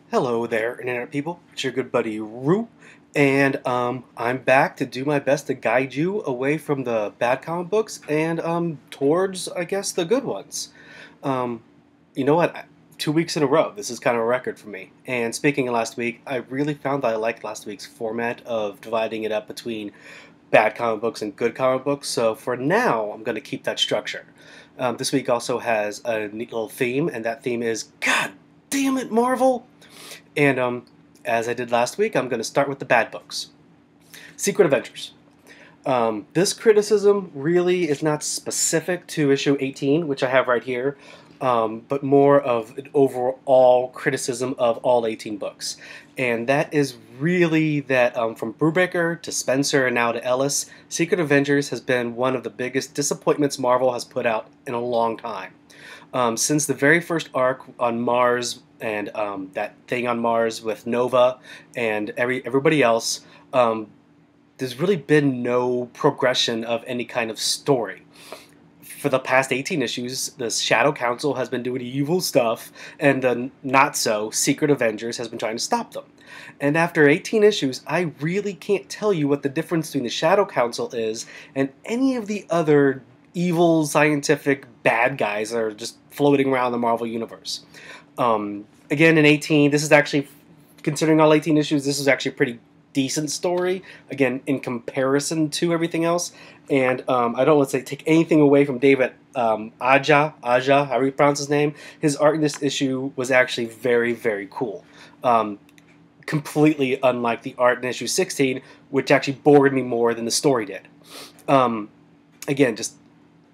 Hello there, Internet people. It's your good buddy Rue, and I'm back to do my best to guide you away from the bad comic books and towards, I guess, the good ones. Um, you know what? 2 weeks in a row. This is kind of a record for me. And speaking of last week, I really found that I liked last week's format of dividing it up between bad comic books and good comic books. So for now, I'm going to keep that structure. This week also has a neat little theme, and that theme is God damn it, Marvel! And as I did last week, I'm going to start with the bad books. Secret Avengers. This criticism really is not specific to issue 18, which I have right here, but more of an overall criticism of all 18 books. And that is really that from Brubaker to Spencer and now to Ellis, Secret Avengers has been one of the biggest disappointments Marvel has put out in a long time. Since the very first arc on Mars and that thing on Mars with Nova and everybody else, there's really been no progression of any kind of story. For the past 18 issues, the Shadow Council has been doing evil stuff, and the not-so Secret Avengers has been trying to stop them. And after 18 issues, I really can't tell you what the difference between the Shadow Council is and any of the other evil, scientific bad guys that are just floating around the Marvel Universe. Again, in 18, this is actually, considering all 18 issues, this is actually a pretty decent story, again, in comparison to everything else. And I don't want to say take anything away from David Aja, however you pronounce his name. His art in this issue was actually very, very cool. Completely unlike the art in issue 16, which actually bored me more than the story did. Again, just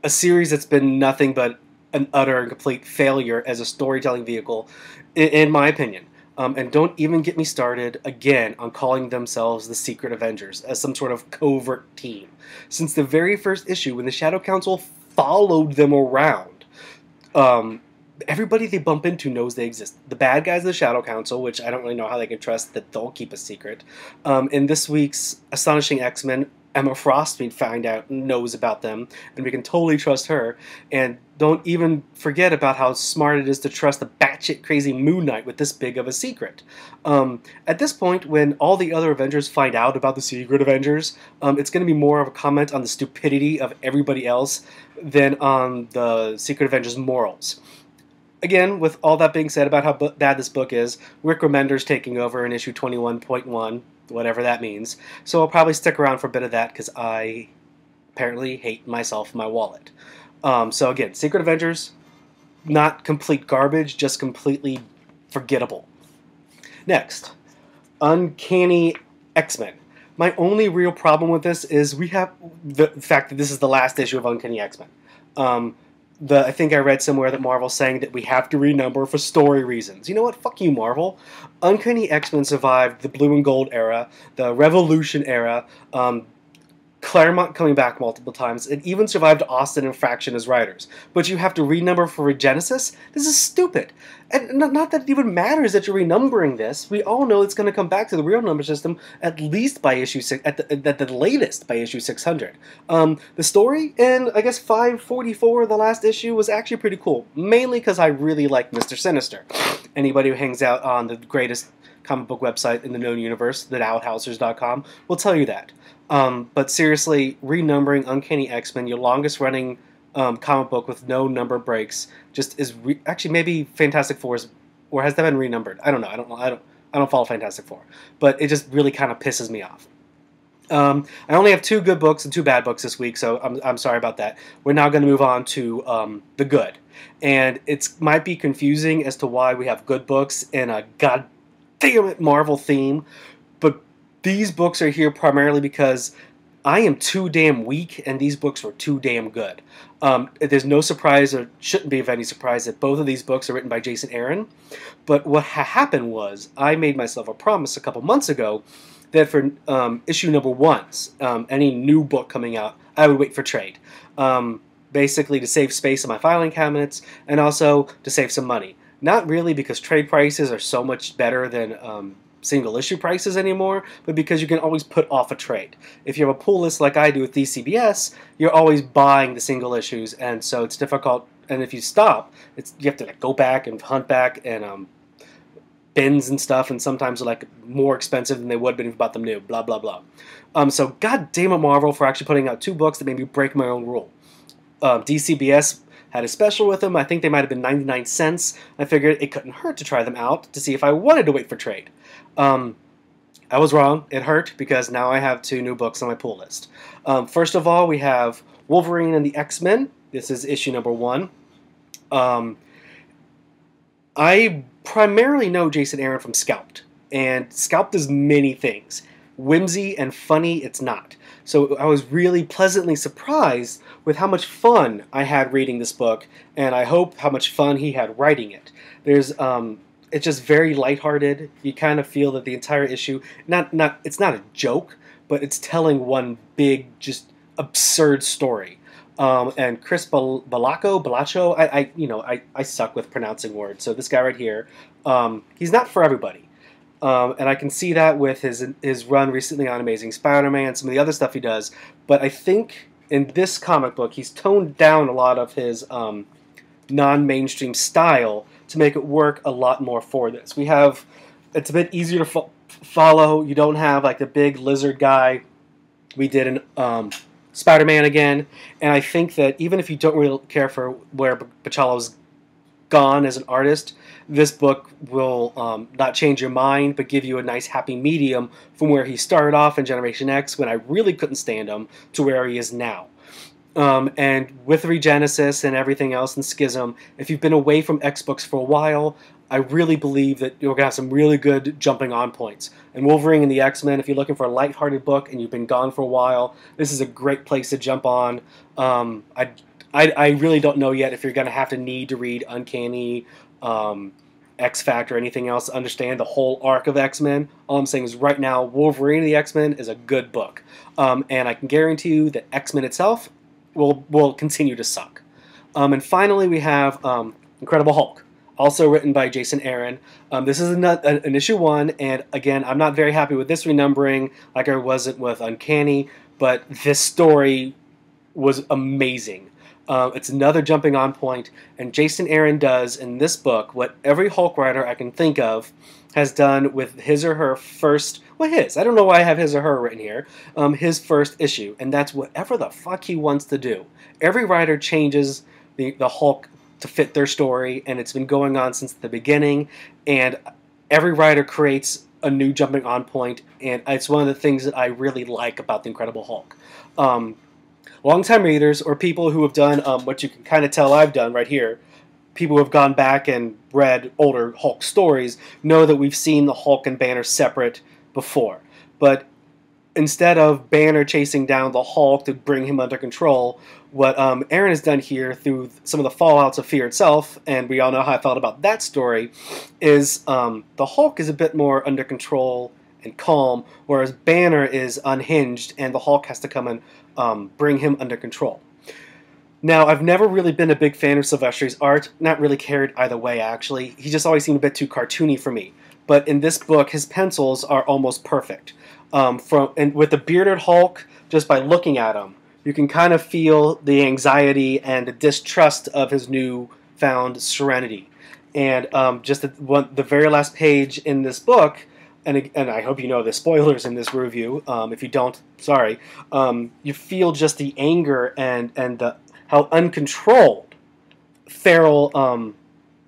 a series that's been nothing but an utter and complete failure as a storytelling vehicle, in my opinion. And don't even get me started, again, on calling themselves the Secret Avengers as some sort of covert team. Since the very first issue, when the Shadow Council followed them around, everybody they bump into knows they exist. The bad guys of the Shadow Council, which I don't really know how they can trust that they'll keep a secret. In this week's Astonishing X-Men, Emma Frost, we find out, knows about them, and we can totally trust her. And don't even forget about how smart it is to trust the batshit crazy Moon Knight with this big of a secret. At this point, when all the other Avengers find out about the Secret Avengers, it's going to be more of a comment on the stupidity of everybody else than on the Secret Avengers' morals. Again, with all that being said about how bad this book is, Rick Remender's taking over in issue 21.1, whatever that means. So I'll probably stick around for a bit of that because I apparently hate myself and my wallet. So again, Secret Avengers, not complete garbage, just completely forgettable. Next, Uncanny X-Men. My only real problem with this is we have the fact that this is the last issue of Uncanny X-Men. I think I read somewhere that Marvel's saying that we have to renumber for story reasons. You know what? Fuck you, Marvel. Uncanny X-Men survived the Blue and Gold era, the Revolution era, Claremont coming back multiple times, and even survived Austin and Fraction as writers. But you have to renumber for Regenesis? This is stupid. And not that it even matters that you're renumbering this. We all know it's going to come back to the real number system at least by issue 6, at the latest by issue 600. The story in, I guess, 544, the last issue, was actually pretty cool. Mainly because I really like Mr. Sinister. Anybody who hangs out on the greatest comic book website in the known universe, theouthousers.com, will tell you that. But seriously, renumbering Uncanny X-Men, your longest running comic book with no number breaks, just is actually maybe Fantastic Four's, or has that been renumbered? I don't know. I don't follow Fantastic Four, but it just really kind of pisses me off. I only have 2 good books and 2 bad books this week, so I'm sorry about that. We're now going to move on to the good, and it might be confusing as to why we have good books in a god damn it Marvel theme, but these books are here primarily because I am too damn weak, and these books were too damn good. There's no surprise, or shouldn't be of any surprise, that both of these books are written by Jason Aaron. But what happened was, I made myself a promise a couple months ago that for issue number 1s, any new book coming out, I would wait for trade. Basically to save space in my filing cabinets, and also to save some money. Not really because trade prices are so much better than single issue prices anymore, but because you can always put off a trade. If you have a pull list like I do with DCBS, you're always buying the single issues, and so it's difficult. And if you stop, you have to go back and hunt back and bins and stuff, and sometimes they're like more expensive than they would have been if you bought them new, blah, blah, blah. So god damn it, Marvel, for actually putting out 2 books that made me break my own rule. DCBS had a special with them. I think they might have been 99 cents. I figured it couldn't hurt to try them out to see if I wanted to wait for trade. I was wrong. It hurt because now I have 2 new books on my pull list. First of all, we have Wolverine and the X-Men. This is issue number 1. I primarily know Jason Aaron from Scalped, and Scalped does many things. Whimsy and funny, it's not. So I was really pleasantly surprised with how much fun I had reading this book, and I hope how much fun he had writing it. It's just very lighthearted. You kind of feel that the entire issue, it's not a joke, but it's telling one big, just absurd story. And Chris Balacho, I suck with pronouncing words. So this guy right here, he's not for everybody. And I can see that with his run recently on Amazing Spider-Man, some of the other stuff he does. But I think in this comic book, he's toned down a lot of his non-mainstream style to make it work a lot more for this. It's a bit easier to follow. You don't have like the big lizard guy we did in Spider-Man again. And I think that even if you don't really care for where Bachalo's gone as an artist, this book will not change your mind, but give you a nice happy medium from where he started off in Generation X, when I really couldn't stand him, to where he is now. And with Regenesis and everything else and Schism, if you've been away from X books for a while, I really believe that you're going to have some really good jumping on points. And Wolverine and the X-Men, if you're looking for a lighthearted book and you've been gone for a while, this is a great place to jump on. I really don't know yet if you're going to have to need to read Uncanny X-Factor or anything else to understand the whole arc of X-Men. All I'm saying is right now, Wolverine and the X-Men is a good book. And I can guarantee you that X-Men itself will continue to suck. And finally, we have Incredible Hulk, also written by Jason Aaron. This is an issue 1, and again, I'm not very happy with this renumbering like I wasn't with Uncanny, but this story was amazing. It's another jumping on point, and Jason Aaron does in this book what every Hulk writer I can think of has done with his or her first, I don't know why I have his or her written here, his first issue, and that's whatever the fuck he wants to do. Every writer changes the Hulk to fit their story, and it's been going on since the beginning, and every writer creates a new jumping on point, and it's one of the things that I really like about the Incredible Hulk. Longtime readers, or people who have done what you can kind of tell I've done right here, people who have gone back and read older Hulk stories, know that we've seen the Hulk and Banner separate before. But instead of Banner chasing down the Hulk to bring him under control, what Aaron has done here through some of the fallouts of Fear itself, and we all know how I felt about that story, is the Hulk is a bit more under control and calm, whereas Banner is unhinged and the Hulk has to come and bring him under control. Now, I've never really been a big fan of Silvestri's art, not really cared either way, actually. He just always seemed a bit too cartoony for me. But in this book, his pencils are almost perfect. And with the bearded Hulk, just by looking at him, you can kind of feel the anxiety and the distrust of his newfound serenity. And just the very last page in this book, and I hope you know the spoilers in this review, if you don't, sorry, you feel just the anger and how uncontrolled feral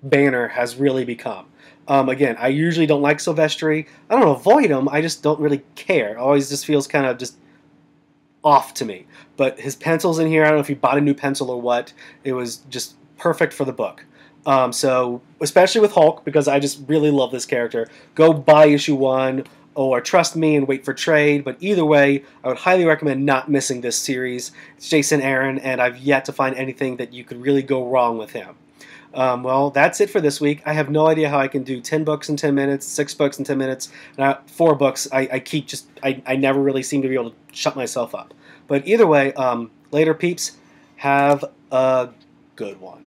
Banner has really become. Again, I usually don't like Silvestri. I don't avoid him, I just don't really care. It always just feels kind of just off to me. But his pencils in here, I don't know if he bought a new pencil or what, it was just perfect for the book. So, especially with Hulk, because I just really love this character, go buy issue 1, or trust me and wait for trade, but either way, I would highly recommend not missing this series. It's Jason Aaron, and I've yet to find anything that you could really go wrong with him. Well, that's it for this week. I have no idea how I can do 10 books in 10 minutes, 6 books in 10 minutes, 4 books. I never really seem to be able to shut myself up. But either way, later peeps, have a good one.